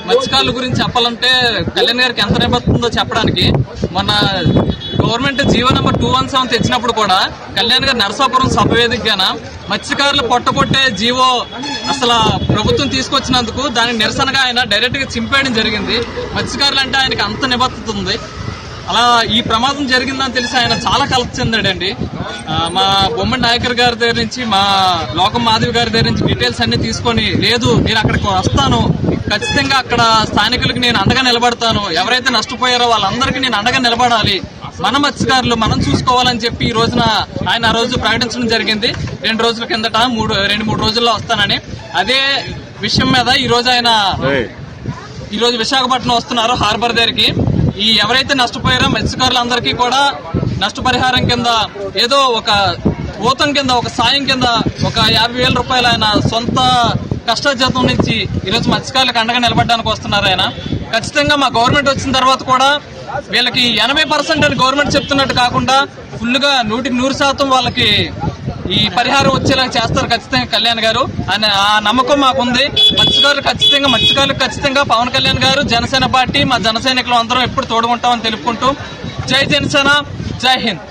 మత్స్యకారుల గురించి చెప్పాలంటే కళ్యాణ్ గారికి ఎంత నిబద్ధతుందో చెప్పడానికి మన గవర్నమెంట్ జీవో నెంబర్ 217 తెచ్చినప్పుడు కూడా కళ్యాణ్ గారు నరసాపురం సభ వేదికగాన మత్స్యకారులు పొట్టగొట్టే జీవో అసలు ప్రభుత్వం తీసుకొచ్చినందుకు దానికి నిరసనగా ఆయన డైరెక్ట్ గా చింపేయడం జరిగింది. మత్స్యకారులు అంటే ఆయనకి అంత నిబద్ధత ఉంది. అలా ఈ ప్రమాదం జరిగిందని తెలిసి ఆయన చాలా కలత చెందాడండి. మా బొమ్మడి నాయకర్ గారి దగ్గర నుంచి, మా లోకం మాధవి గారి దగ్గర నుంచి డీటెయిల్స్ అన్ని తీసుకొని, లేదు నేను అక్కడికి వస్తాను, ఖచ్చితంగా అక్కడ స్థానికులకు నేను అండగా నిలబడతాను, ఎవరైతే నష్టపోయారో వాళ్ళందరికీ నేను అండగా నిలబడాలి, మన మత్స్యకారులు మనం చూసుకోవాలని చెప్పి ఈ రోజున ఆయన ఆ రోజు ప్రకటించడం జరిగింది. 2 రోజుల కిందట 2-3 రోజుల్లో వస్తానని. అదే విషయం మీద ఈ రోజు విశాఖపట్నం వస్తున్నారు హార్బర్ దగ్గరికి. ఈ ఎవరైతే నష్టపోయారో మత్స్యకారులందరికీ కూడా నష్టపరిహారం కింద ఏదో ఒక ఊతం కింద, ఒక సాయం కింద ఒక 50,000 రూపాయలు ఆయన సొంత కష్టార్జితం నుంచి ఈరోజు మత్స్యకారులకు అండగా నిలబడడానికి వస్తున్నారు ఆయన. ఖచ్చితంగా మా గవర్నమెంట్ వచ్చిన తర్వాత కూడా వీళ్ళకి 80% అని గవర్నమెంట్ చెప్తున్నట్టు కాకుండా ఫుల్ గా 100% వాళ్ళకి ఈ పరిహారం వచ్చేలా చేస్తారు ఖచ్చితంగా కళ్యాణ్ గారు అని ఆ నమ్మకం మాకుంది. మత్స్యకారులకు ఖచ్చితంగా పవన్ కళ్యాణ్ గారు, జనసేన పార్టీ, మా జన సైనికులు అందరం ఎప్పుడు తోడుకుంటామని తెలుపుకుంటూ జై జనసేన, జై హింద్.